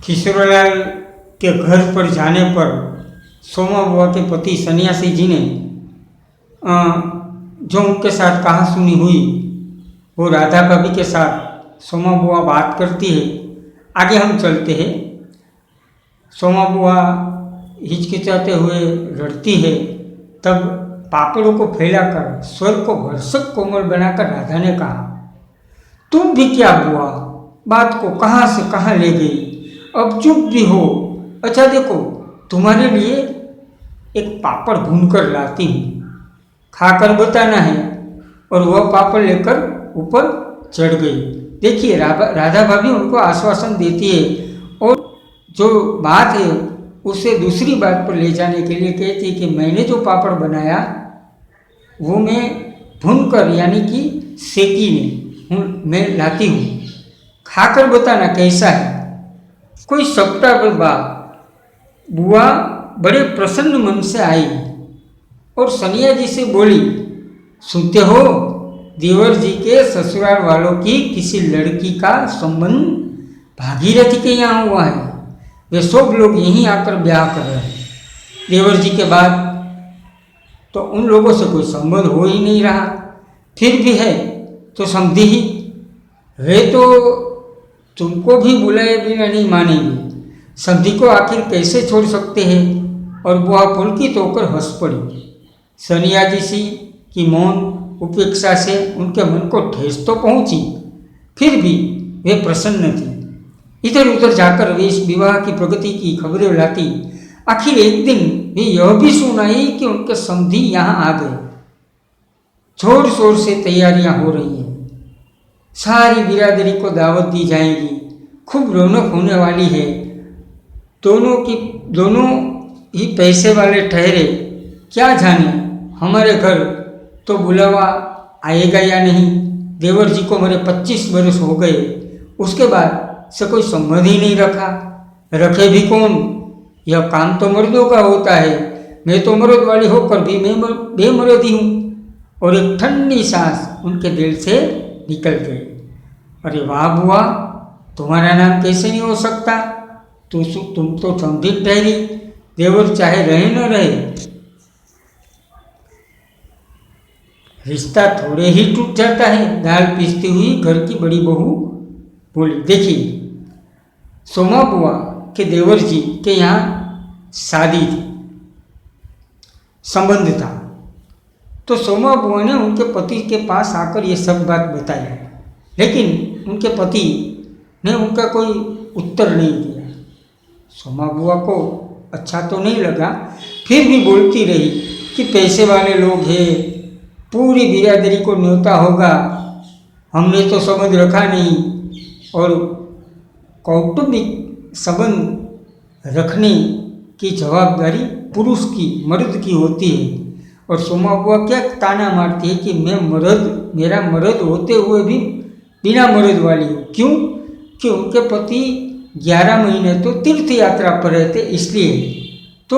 किशोरीलाल के घर पर जाने पर सोमा बुआ के पति सन्यासी जी ने जो उनके साथ कहा सुनी हुई वो राधा भाभी के साथ सोमा बुआ बात करती है। आगे हम चलते हैं। सोमा बुआ हिचकिचाते हुए लड़ती है। तब पापड़ों को फैलाकर स्वर को भरसक कोमल बनाकर राधा ने कहा, तुम भी क्या बुआ, बात को कहाँ से कहाँ ले गई, अब चुप भी हो। अच्छा देखो, तुम्हारे लिए एक पापड़ भूनकर लाती हूँ, खाकर बताना है। और वह पापड़ लेकर ऊपर चढ़ गई। देखिए, राधा भाभी उनको आश्वासन देती है और जो बात है उसे दूसरी बात पर ले जाने के लिए कहती है कि मैंने जो पापड़ बनाया वो मैं भूनकर यानी कि सेकी में मैं लाती हूँ, खाकर बताना कैसा है। कोई सप्ताह बाद बुआ बड़े प्रसन्न मन से आई और सनिया जी से बोली, सुनते हो, देवर जी के ससुराल वालों की किसी लड़की का संबंध भागीरथी के यहाँ हुआ है। वे सब लोग यहीं आकर ब्याह कर रहे हैं। देवर जी के बाद तो उन लोगों से कोई संबंध हो ही नहीं रहा, फिर भी है तो समझी ही। वे तो तुमको भी बुलाए बिना नहीं मानेंगे, समझी को आखिर कैसे छोड़ सकते हैं। और बुआ पुलकित होकर हंस पड़ी। सनिया जी सी की मौन उपेक्षा से उनके मन को ठेस तो पहुंची, फिर भी वे प्रसन्न थी। इधर उधर जाकर वे इस विवाह की प्रगति की खबरें लाती। आखिर एक दिन वे यह भी सुनाई कि उनके समधी यहाँ आ गए। जोर शोर से तैयारियां हो रही हैं, सारी बिरादरी को दावत दी जाएगी, खूब रौनक होने वाली है। दोनों ही पैसे वाले ठहरे, क्या जाने हमारे घर तो बुलावा आएगा या नहीं। देवर जी को मेरे 25 वर्ष हो गए, उसके बाद से कोई संबंध ही नहीं रखा। रखे भी कौन, यह काम तो मर्दों का होता है। मैं तो मर्द वाली होकर भी मैं बेमर्दी हूँ। और एक ठंडी सांस उनके दिल से निकल गई। अरे वाह बुआ, तुम्हारा नाम कैसे नहीं हो सकता, तुम तो समझी ठहरी, देवर चाहे रहे न रहे रिश्ता थोड़े ही टूट जाता है। दाल पीसती हुई घर की बड़ी बहू बोली, देखिए, सोमा बुआ के देवर जी के यहाँ शादी थी, संबंध था, तो सोमा बुआ ने उनके पति के पास आकर ये सब बात बताई। लेकिन उनके पति ने उनका कोई उत्तर नहीं दिया। सोमा बुआ को अच्छा तो नहीं लगा, फिर भी बोलती रही कि पैसे वाले लोग हैं, पूरी बिरादरी को न्योता होगा, हमने तो संबंध रखा नहीं। और कौटुंबिक संबंध रखने की जवाबदारी पुरुष की, मर्द की होती है। और सोमा बुआ क्या ताना मारती है कि मेरा मर्द होते हुए भी बिना मर्द वाली हूँ। क्यों? कि उनके पति 11 महीने तो तीर्थ यात्रा पर रहते, इसलिए। तो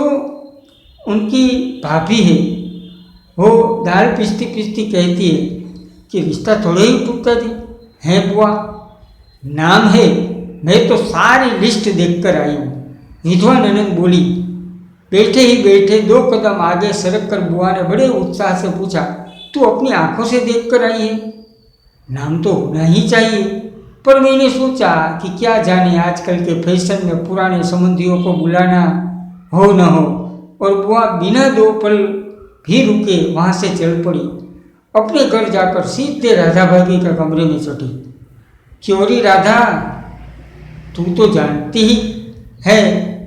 उनकी भाभी है, वो दाल पीसती पीसती कहती है कि रिश्ता थोड़े ही टूटता थी है बुआ, नाम है, मैं तो सारी लिस्ट देखकर आई हूँ। विधवा ननद बोली। बैठे ही बैठे 2 कदम आगे सरक कर बुआ ने बड़े उत्साह से पूछा, तू अपनी आंखों से देख कर आई है? नाम तो होना ही चाहिए, पर मैंने सोचा कि क्या जाने आजकल के फैशन में पुराने संबंधियों को बुलाना हो न हो। और बुआ बिना 2 पल भी रुके वहाँ से चल पड़ी। अपने घर जाकर सीधे राधा भाभी के कमरे में चढ़ी। क्योरी राधा, तू तो जानती ही है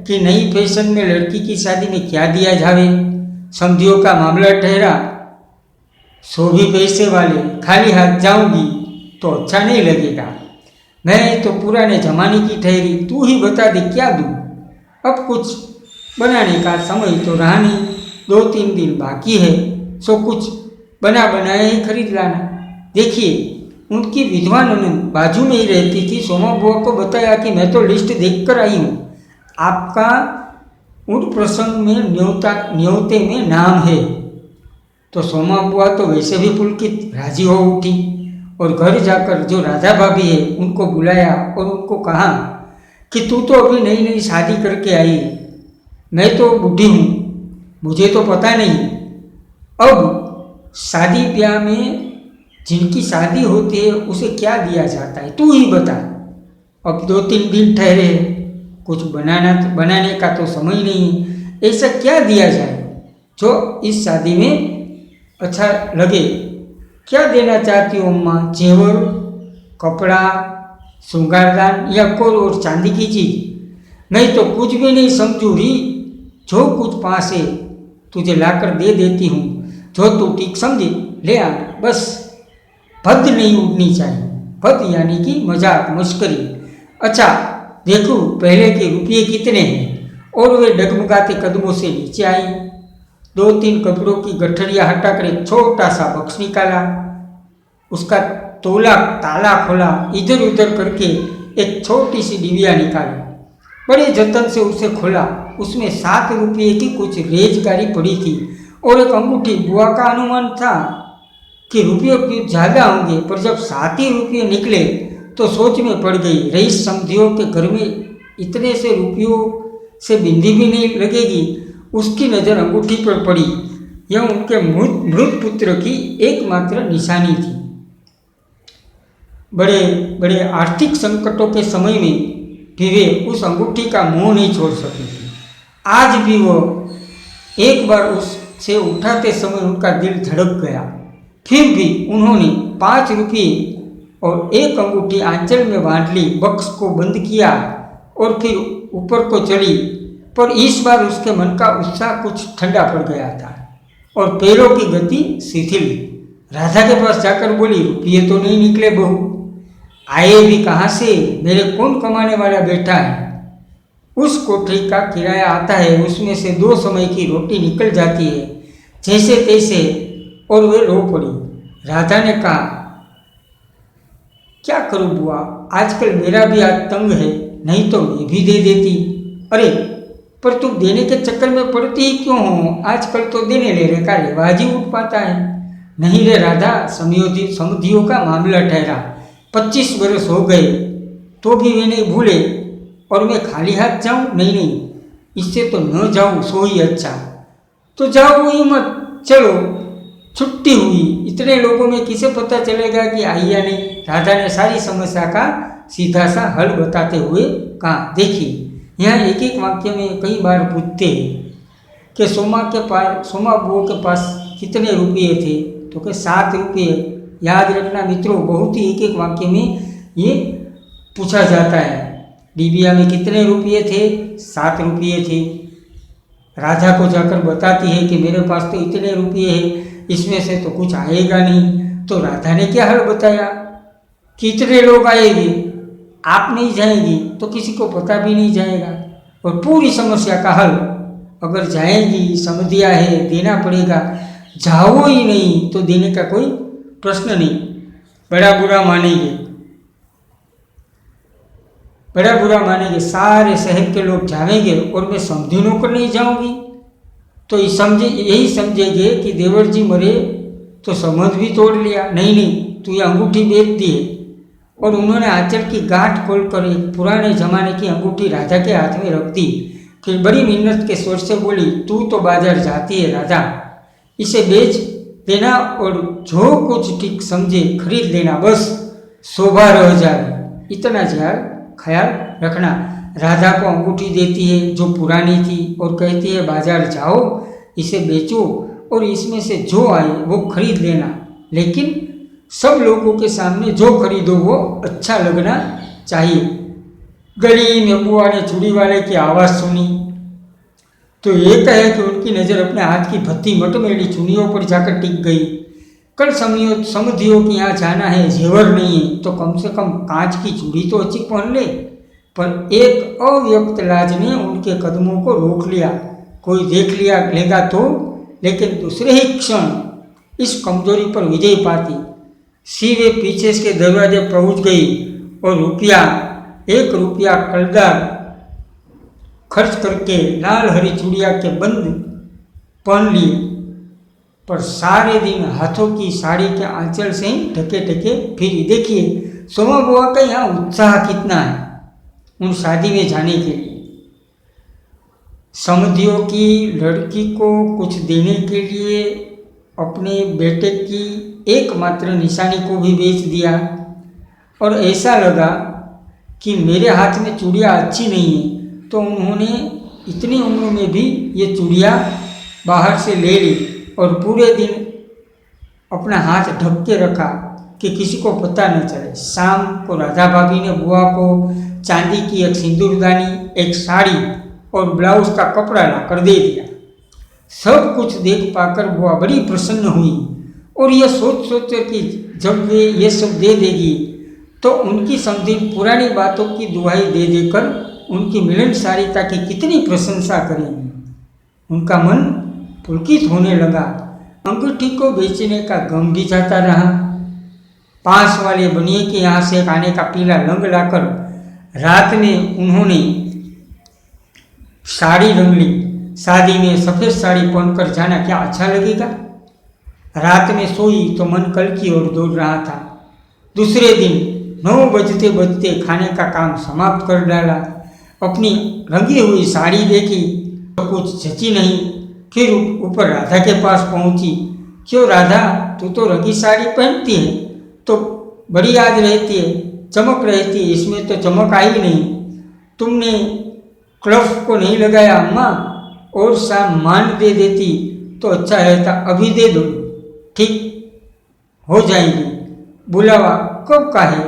कि नई फैशन में लड़की की शादी में क्या दिया जावे। समझियो का मामला ठहरा, सो भी पैसे वाले, खाली हाथ जाऊंगी तो अच्छा नहीं लगेगा। मैं तो पुराने जमाने की ठहरी, तू ही बता दे क्या दूँ। अब कुछ बनाने का समय तो रहा नहीं, 2-3 दिन बाकी है, सो कुछ बना बनाया ही खरीद लाना। देखिए, उनकी विधवा ननद बाजू में ही रहती थी। सोमा बुआ को बताया कि मैं तो लिस्ट देख कर आई हूँ, आपका उन प्रसंग में न्योते में नाम है। तो सोमा बुआ तो वैसे भी पुलकित राजी हो उठी और घर जाकर जो राधा भाभी है उनको बुलाया और उनको कहा कि तू तो अभी नई नई शादी करके आई, मैं तो बूढ़ी हूँ, मुझे तो पता नहीं। अब शादी ब्याह में जिनकी शादी होती है उसे क्या दिया जाता है, तू ही बता। अब 2-3 दिन ठहरे, कुछ बनाने का तो समय नहीं, ऐसा क्या दिया जाए जो इस शादी में अच्छा लगे। क्या देना चाहती हो अम्मा? जेवर, कपड़ा, श्रृंगारदान या कोई और चांदी की चीज़? मैं तो कुछ भी नहीं समझू रही, जो कुछ पास है तुझे लाकर दे देती हूँ, जो तू ठीक समझे ले आना, बस भद्द नहीं उड़नी चाहिए। भद्द यानी कि मजाक मस्करी। अच्छा देखो पहले के रुपये कितने हैं। और वे डगमगाते कदमों से नीचे आई, 2-3 कपड़ों की गठरियाँ हटाकर एक छोटा सा बक्स निकाला, उसका तोला ताला खोला, इधर उधर करके एक छोटी सी डिबिया निकाली, बड़े जतन से उसे खोला। उसमें 7 रुपये की कुछ रेजगारी पड़ी थी और एक अंगूठी। बुआ का अनुमान था कि रुपये कुछ ज़्यादा होंगे, पर जब 7 ही रुपये निकले तो सोच में पड़ गई। रईस समधियों के घर में इतने से रुपयों से बिंदी भी नहीं लगेगी। उसकी नज़र अंगूठी पर पड़ी, यह उनके मृत पुत्र की एकमात्र निशानी थी। बड़े बड़े आर्थिक संकटों के समय में भी वे उस अंगूठी का मोह नहीं छोड़ सकी थी। आज भी वो एक बार उससे उठाते समय उनका दिल धड़क गया। फिर भी उन्होंने 5 रुपये और एक अंगूठी आंचल में बांध ली, बक्स को बंद किया और फिर ऊपर को चली। पर इस बार उसके मन का उत्साह कुछ ठंडा पड़ गया था और पैरों की गति शिथिल। राधा के पास जाकर बोली, रुपये तो नहीं निकले बहू, आए भी कहाँ से? मेरे कौन कमाने वाला बैठा है? उस कोठरी का किराया आता है, उसमें से 2 समय की रोटी निकल जाती है जैसे तैसे। और वे रो पड़ी। राधा ने कहा, क्या करूं बुआ, आजकल मेरा भी हाथ तंग है, नहीं तो मैं भी दे देती। अरे पर तुम देने के चक्कर में पड़ती ही क्यों हो? आजकल तो देने लेने का रिवाज ही उठ पाता है। नहीं रे राधा, समधियों का मामला ठहरा, 25 वर्ष हो गए तो भी वे नहीं भूले, और मैं खाली हाथ जाऊं? नहीं नहीं, इससे तो न जाऊं सो ही अच्छा। तो जाओ ही मत, चलो छुट्टी हुई। इतने लोगों में किसे पता चलेगा कि आई या नहीं? राधा ने सारी समस्या का सीधा सा हल बताते हुए कहा, देखिए यहाँ एक एक वाक्य में कई बार पूछते हैं कि सोमा बुआ के पास कितने रुपये थे, तो कि 7 रुपये। याद रखना मित्रों, बहुत ही एक एक वाक्य में ये पूछा जाता है। डिबिया में कितने रुपये थे? 7 रुपये थे। राधा को जाकर बताती है कि मेरे पास तो इतने रुपये हैं, इसमें से तो कुछ आएगा नहीं। तो राधा ने क्या हल बताया कि इतने लोग आएंगे, आप नहीं जाएंगी तो किसी को पता भी नहीं जाएगा। और पूरी समस्या का हल, अगर जाएंगी समधिया है देना पड़ेगा, जाओ ही नहीं तो देने का कोई प्रश्न नहीं। बड़ा बुरा मानेंगे, सारे शहर के लोग जाएंगे और मैं समधी नौकर नहीं जाऊंगी तो यही समझेंगे कि देवर जी मरे तो संबंध भी तोड़ लिया। नहीं, तू ये अंगूठी बेच दी है। और उन्होंने आंचल की गांठ खोलकर एक पुराने जमाने की अंगूठी राधा के हाथ में रख दी। फिर बड़ी मिन्नत के स्वर से बोली, तू तो बाजार जाती है राधा, इसे बेच देना और जो कुछ ठीक समझे खरीद लेना, बस शोभा रह जाए, इतना ख्याल रखना। राधा को अंगूठी देती है जो पुरानी थी और कहती है, बाजार जाओ, इसे बेचो और इसमें से जो आए वो खरीद लेना, लेकिन सब लोगों के सामने जो खरीदो वो अच्छा लगना चाहिए। गली में बुआ ने चूड़ी वाले की आवाज़ सुनी तो ये कहे कि उनकी नज़र अपने हाथ की भत्ती मटमेली चुनियों पर जाकर टिक गई। कल समधियों के यहाँ जाना है, जेवर नहीं है तो कम से कम कांच की चूड़ी तो अच्छी पहन ले। पर एक अव्यक्त लाज ने उनके कदमों को रोक लिया। कोई देख लेगा तो, लेकिन दूसरे ही क्षण इस कमजोरी पर विजय पाती सीधे पीछे के दरवाजे पहुंच गई और 1 रुपया कलदार खर्च करके लाल हरी चूड़िया के बंद पहन लिए। पर सारे दिन हाथों की साड़ी के आंचल से ही ढके फिर देखिए सोमा बुआ का यहाँ उत्साह कितना है। उन शादी में जाने के लिए। समझियो कि लड़की को कुछ देने के लिए अपने बेटे की एकमात्र निशानी को भी बेच दिया, और ऐसा लगा कि मेरे हाथ में चूड़ियाँ अच्छी नहीं है, तो उन्होंने इतनी उम्र में भी ये चूड़ियाँ बाहर से ले ली और पूरे दिन अपना हाथ ढक के रखा कि किसी को पता न चले। शाम को राधा भाभी ने बुआ को चांदी की एक सिंदूरदानी, एक साड़ी और ब्लाउज का कपड़ा लाकर दे दिया। सब कुछ देख पाकर बुआ बड़ी प्रसन्न हुई और यह सोच कर कि जब वे ये सब दे देगी तो उनकी समझी पुरानी बातों की दुहाई दे देकर उनकी मिलनसारिता की कितनी प्रशंसा करेंगी। उनका मन पुलकित होने लगा। अंगूठी को बेचने का गम भी जाता रहा। पास वाले बनिए के यहाँ से आने का पीला लंग लाकर रात में उन्होंने साड़ी रंग ली। शादी में सफ़ेद साड़ी पहनकर जाना क्या अच्छा लगेगा। रात में सोई तो मन कल की ओर दौड़ रहा था। दूसरे दिन 9 बजते बजते खाने का काम समाप्त कर डाला। अपनी रंगी हुई साड़ी देखी तो कुछ जची नहीं। फिर ऊपर राधा के पास पहुंची। क्यों राधा, तू तो रंगी साड़ी पहनती है तो बड़ी आज रहती है, चमक रहती है, इसमें तो चमक आई नहीं। तुमने क्लफ को नहीं लगाया अम्मा, और सामान दे देती तो अच्छा रहता। अभी दे दो, ठीक हो जाएगी। बुलावा कब का है?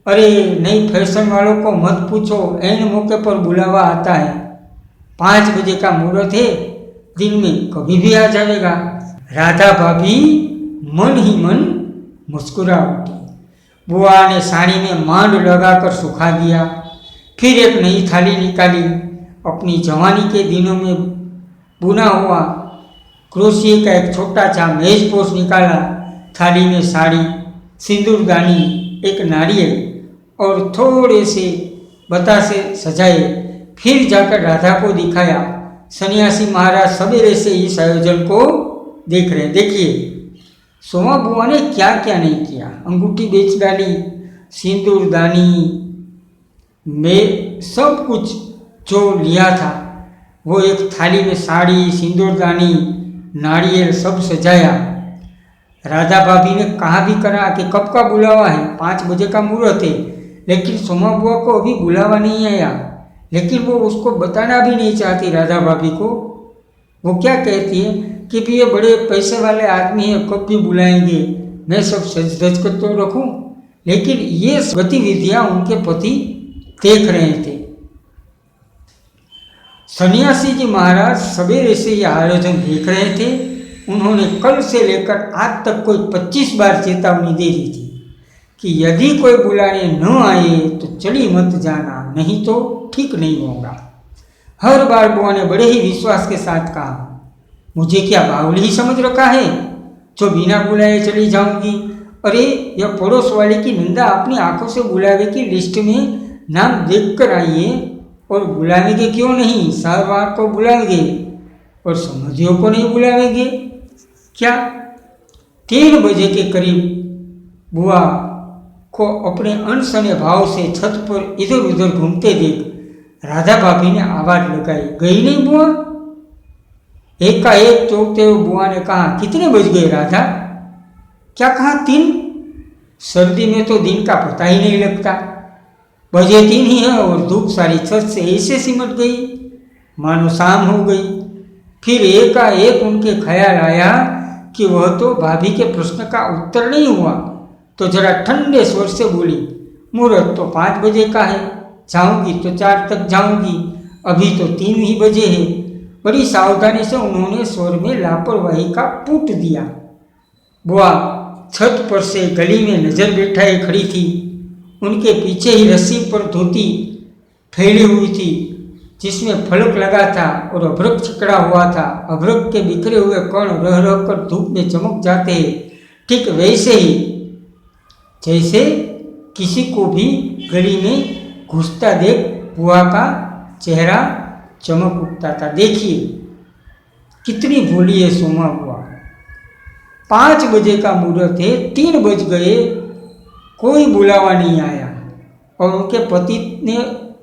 अरे नई फैशन वालों को मत पूछो, ऐन मौके पर बुलावा आता है। 5 बजे का मुहूर्त है, दिन में कभी भी आ जाएगा। राधा भाभी मन ही मन मुस्कुरा उठी। बुआ ने साड़ी में मांड लगाकर सुखा दिया। फिर एक नई थाली निकाली। अपनी जवानी के दिनों में बुना हुआ क्रोशिया का एक छोटा सा मेजपोश निकाला। थाली में साड़ी, सिंदूरदानी, एक नारियल और थोड़े से बतासे सजाए। फिर जाकर राधा को दिखाया। सन्यासी महाराज सवेरे से इस आयोजन को देख रहे। देखिए सोमा बुआ ने क्या क्या नहीं किया। अंगूठी बेच डाली, सिंदूरदानी में सब कुछ जो लिया था वो एक थाली में साड़ी, सिंदूरदानी, नारियल सब सजाया। राधा भाभी ने कहा भी करा कि कब का बुलावा है, 5 बजे का मुहूर्त है, लेकिन सोमा बुआ को अभी बुलावा नहीं आया। लेकिन वो उसको बताना भी नहीं चाहती राधा भाभी को। वो क्या कहती है कि भी ये बड़े पैसे वाले आदमी हैं, कब भी बुलाएंगे, मैं सब सज धज कर तो रखूं। लेकिन ये गतिविधियां उनके पति देख रहे थे। सन्यासी जी महाराज सवेरे से यह आयोजन देख रहे थे। उन्होंने कल से लेकर आज तक कोई 25 बार चेतावनी दे दी थी कि यदि कोई बुलाने न आए तो चली मत जाना, नहीं तो ठीक नहीं होगा। हर बार बुआ ने बड़े ही विश्वास के साथ कहा, मुझे क्या बावली ही समझ रखा है जो बिना बुलाए चली जाऊंगी। अरे यह पड़ोस वाले की निंदा अपनी आंखों से बुलावे की लिस्ट में नाम देख कर आइए, और बुलावेंगे क्यों नहीं, सहवार को बुलाएंगे और समझियों को नहीं बुलावेंगे क्या। 3 बजे के करीब बुआ को अपने अनसने भाव से छत पर इधर उधर घूमते देख राधा भाभी ने आवाज लगाई, गई नहीं बुआ। एकाएक चौंकते हुए बुआ ने कहा, कितने बज गए राधा? क्या कहा? 3? सर्दी में तो दिन का पता ही नहीं लगता। बजे 3 ही है और धूप सारी छत से ऐसे सिमट गई मानो शाम हो गई। फिर एकाएक उनके ख्याल आया कि वह तो भाभी के प्रश्न का उत्तर नहीं हुआ, तो जरा ठंडे स्वर से बोली, मुहूर्त तो 5 बजे का है, जाऊंगी तो 4 तक जाऊंगी, अभी तो 3 ही बजे है। बड़ी सावधानी से उन्होंने स्वर में लापरवाही का पुट दिया। बुआ छत पर से गली में नजर बैठाए खड़ी थी। उनके पीछे ही रस्सी पर धोती फैली हुई थी जिसमें फलक लगा था और अभ्रक छिकड़ा हुआ था। अभ्रक के बिखरे हुए कण रह रह कर धूप में चमक जाते हैं, ठीक वैसे ही जैसे किसी को भी गली में घुसता देख बुआ का चेहरा चमक उठता था। देखिए कितनी भोली है सोमा बुआ। 5 बजे का मुहूर्त है, 3 बज गए, कोई बुलावा नहीं आया। और उनके पति ने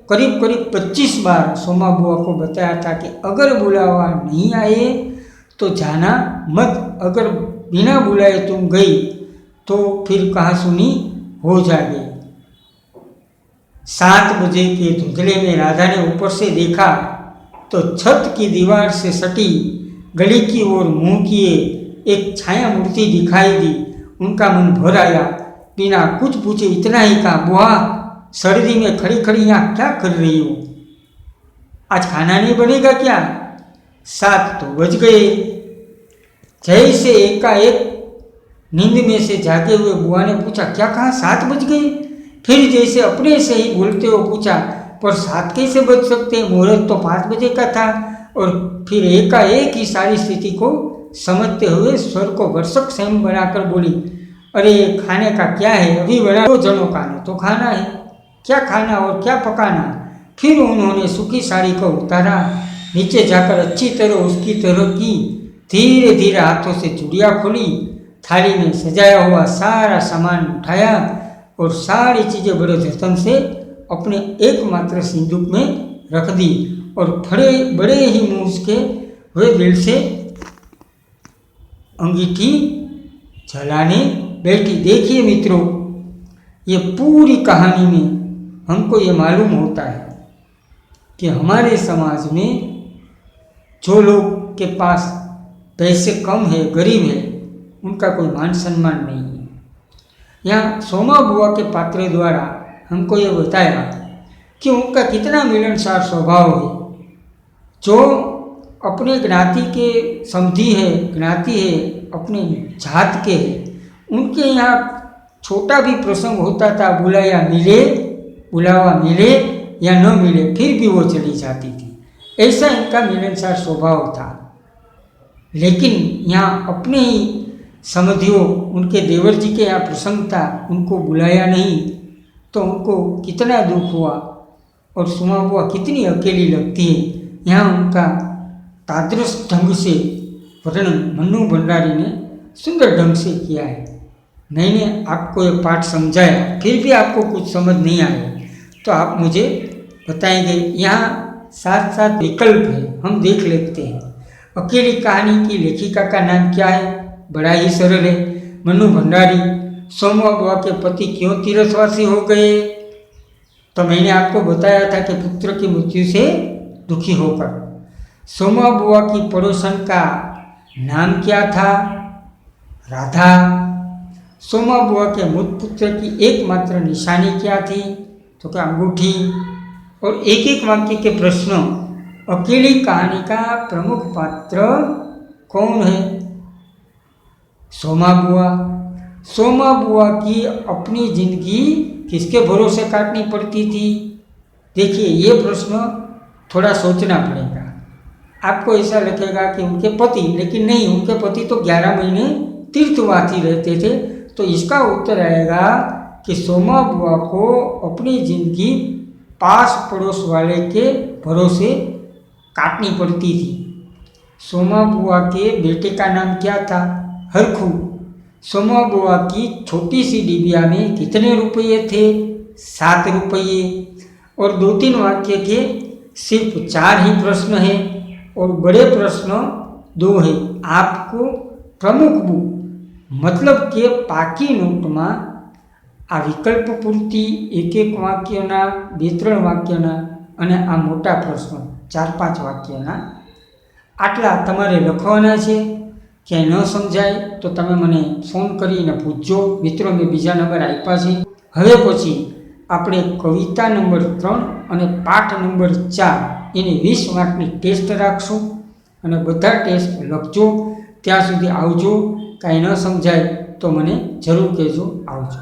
करीब करीब 25 बार सोमा बुआ को बताया था कि अगर बुलावा नहीं आए तो जाना मत, अगर बिना बुलाए तुम गई तो फिर कहासुनी हो जाएगी। 7 बजे के धुंधले में राधा ने ऊपर से देखा तो छत की दीवार से सटी गली की ओर मुंह किए एक छाया मूर्ति दिखाई दी। उनका मन भर आया। बिना कुछ पूछे इतना ही कहा, बुआ सर्दी में खड़ी खड़ी यहाँ क्या कर रही हो? आज खाना नहीं बनेगा क्या? 7 तो बज गए। जैसे एकाएक नींद में से जागे हुए बुआ ने पूछा, क्या कहा 7 बज गए? फिर जैसे अपने से ही बोलते हो पूछा, पर 7 कैसे बज सकते हैं? मुहूर्त तो 5 बजे का था। और फिर एकाएक ही सारी स्थिति को समझते हुए स्वर को वर्षक संयम बनाकर बोली, अरे खाने का क्या है, अभी बना 2 जनों का तो खाना है, क्या खाना और क्या पकाना। फिर उन्होंने सूखी साड़ी को उतारा, नीचे जाकर अच्छी तरह उसकी तरह की, धीरे धीरे हाथों से चूड़ियाँ खोली, थाली में सजाया हुआ सारा सामान उठाया और सारी चीज़ें बड़े जतन से अपने एकमात्र सिंदूक में रख दी और बड़े ही मुँह के हुए दिल से अंगीठी जलाने बैठी। देखिए मित्रों, ये पूरी कहानी में हमको ये मालूम होता है कि हमारे समाज में जो लोग के पास पैसे कम है, गरीब है, उनका कोई मान सम्मान नहीं है। यहाँ सोमा बुआ के पात्र द्वारा हमको ये बताया कि उनका कितना मिलनसार स्वभाव है। जो अपने ज्ञाति के समधी है, ज्ञाति है, अपने जात के है, उनके यहाँ छोटा भी प्रसंग होता था, बुलावा मिले या न मिले, फिर भी वो चली जाती थी। ऐसा इनका मिलनसार स्वभाव था। लेकिन यहाँ अपने ही समधियों, उनके देवर जी के यहाँ प्रसंग था, उनको बुलाया नहीं, तो उनको कितना दुख हुआ और सोमा बुआ कितनी अकेली लगती है। यहाँ उनका तादृश ढंग से वर्णन मन्नू भंडारी ने सुंदर ढंग से किया है। मैंने आपको ये पाठ समझाया, फिर भी आपको कुछ समझ नहीं आया तो आप मुझे बताएंगे। यहाँ 7 विकल्प है, हम देख लेते हैं। अकेली कहानी की लेखिका का नाम क्या है? बड़ा ही सरल है, मन्नू भंडारी। सोमा बुआ के पति क्यों तीर्थवासी हो गए? तो मैंने आपको बताया था कि पुत्र की मृत्यु से दुखी होकर। सोमा बुआ की पड़ोसन का नाम क्या था? राधा। सोमा बुआ के मृत पुत्र की एकमात्र निशानी क्या थी? तो क्या अंगूठी। और एक एक वाक्य के प्रश्न। अकेली कहानी का प्रमुख पात्र कौन है? सोमा बुआ। सोमा बुआ की अपनी जिंदगी किसके भरोसे काटनी पड़ती थी? देखिए, ये प्रश्न थोड़ा सोचना पड़ेगा। आपको ऐसा लगेगा कि उनके पति, लेकिन नहीं, उनके पति तो 11 महीने तीर्थवासी रहते थे। तो इसका उत्तर आएगा कि सोमा बुआ को अपनी जिंदगी पास पड़ोस वाले के भरोसे काटनी पड़ती थी। सोमा बुआ के बेटे का नाम क्या था? हरखू। सोमा बुआ की छोटी सी डिबिया में कितने रुपये थे? 7 रुपये। और 2-3 वाक्य के सिर्फ 4 ही प्रश्न हैं और बड़े प्रश्न 2 है। आपको प्रमुख बुक मतलब के पाकी नोटમાં આ વિકલ્પ પૂરતી એક વાક્યના 2-3 વાક્યના અને આ મોટા પ્રશ્નો 4-5 વાક્યના આટલા તમારે લખવાના છે। ક્યાંય ન સમજાય તો તમે મને ફોન કરીને પૂછજો। મિત્રો, મેં બીજા નંબર આપ્યા છે। હવે પછી આપણે કવિતા નંબર 3 અને પાઠ નંબર 4 એની 20 માર્કની ટેસ્ટ રાખશું અને બધા ટેસ્ટ લખજો। ત્યાં સુધી આવજો। કાંઈ ન સમજાય તો મને જરૂર કહેજો। આવજો।